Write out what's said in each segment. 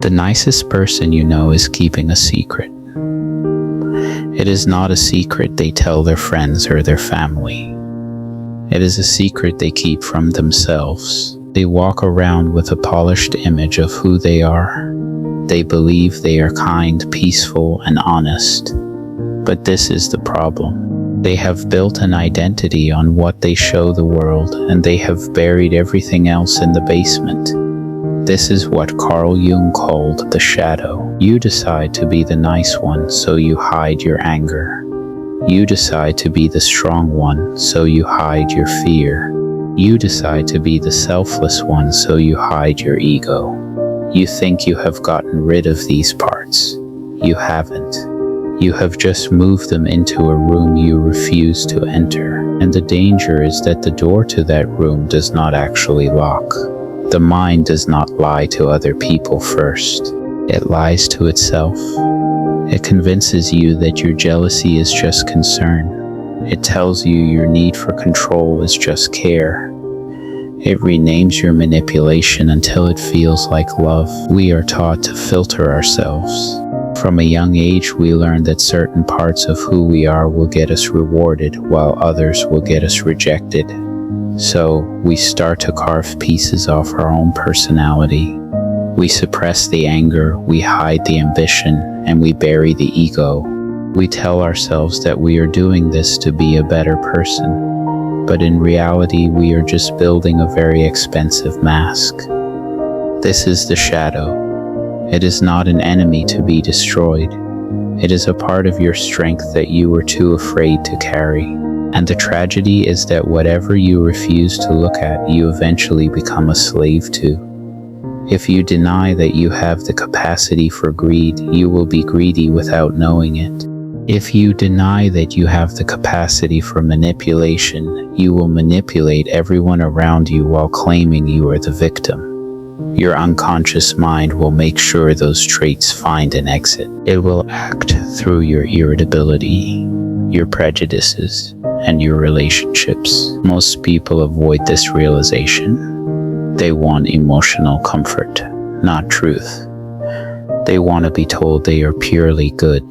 The nicest person you know is keeping a secret. It is not a secret they tell their friends or their family. It is a secret they keep from themselves. They walk around with a polished image of who they are. They believe they are kind, peaceful, and honest. But this is the problem. They have built an identity on what they show the world, and they have buried everything else in the basement. This is what Jung called the shadow. You decide to be the nice one, so you hide your anger. You decide to be the strong one, so you hide your fear. You decide to be the selfless one, so you hide your ego. You think you have gotten rid of these parts. You haven't. You have just moved them into a room you refuse to enter. And the danger is that the door to that room does not actually lock. The mind does not lie to other people first. It lies to itself. It convinces you that your jealousy is just concern. It tells you your need for control is just care. It renames your manipulation until it feels like love. We are taught to filter ourselves. From a young age, we learn that certain parts of who we are will get us rewarded, while others will get us rejected. So, we start to carve pieces off our own personality. We suppress the anger, we hide the ambition, and we bury the ego. We tell ourselves that we are doing this to be a better person. But in reality, we are just building a very expensive mask. This is the shadow. It is not an enemy to be destroyed. It is a part of your strength that you were too afraid to carry. And the tragedy is that whatever you refuse to look at, you eventually become a slave to. If you deny that you have the capacity for greed, you will be greedy without knowing it. If you deny that you have the capacity for manipulation, you will manipulate everyone around you while claiming you are the victim. Your unconscious mind will make sure those traits find an exit. It will act through your irritability, your prejudices, and your relationships. Most people avoid this realization. They want emotional comfort, not truth. They want to be told they are purely good.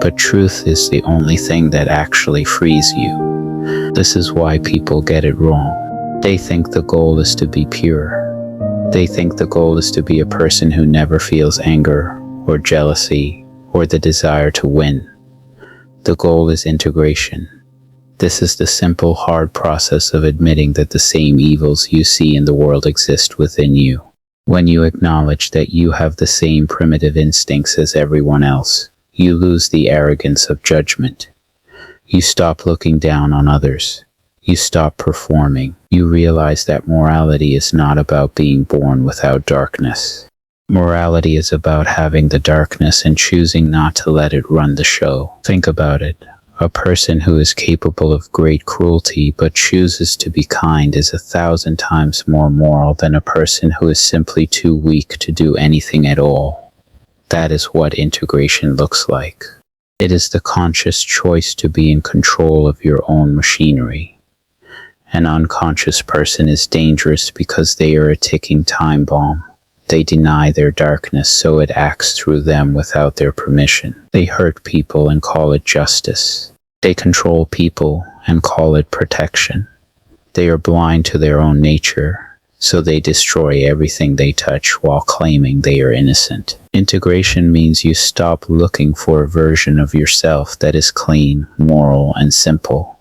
But truth is the only thing that actually frees you. This is why people get it wrong. They think the goal is to be pure. They think the goal is to be a person who never feels anger or jealousy or the desire to win. The goal is integration. This is the simple, hard process of admitting that the same evils you see in the world exist within you. When you acknowledge that you have the same primitive instincts as everyone else, you lose the arrogance of judgment. You stop looking down on others. You stop performing. You realize that morality is not about being born without darkness. Morality is about having the darkness and choosing not to let it run the show. Think about it. A person who is capable of great cruelty but chooses to be kind is 1,000 times more moral than a person who is simply too weak to do anything at all. That is what integration looks like. It is the conscious choice to be in control of your own machinery. An unconscious person is dangerous because they are a ticking time bomb. They deny their darkness, so it acts through them without their permission. They hurt people and call it justice. They control people and call it protection. They are blind to their own nature, so they destroy everything they touch while claiming they are innocent. Integration means you stop looking for a version of yourself that is clean, moral, and simple.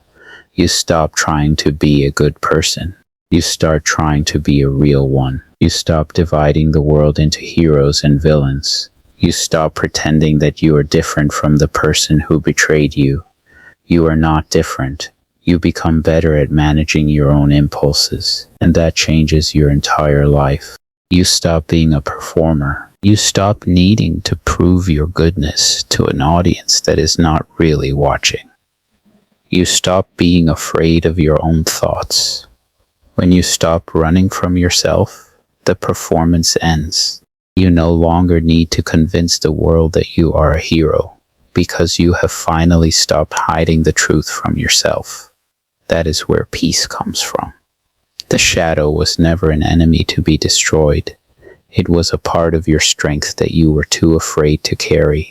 You stop trying to be a good person. You start trying to be a real one. You stop dividing the world into heroes and villains. You stop pretending that you are different from the person who betrayed you. You are not different. You become better at managing your own impulses, and that changes your entire life. You stop being a performer. You stop needing to prove your goodness to an audience that is not really watching. You stop being afraid of your own thoughts. When you stop running from yourself, the performance ends. You no longer need to convince the world that you are a hero, because you have finally stopped hiding the truth from yourself. That is where peace comes from. The shadow was never an enemy to be destroyed. It was a part of your strength that you were too afraid to carry.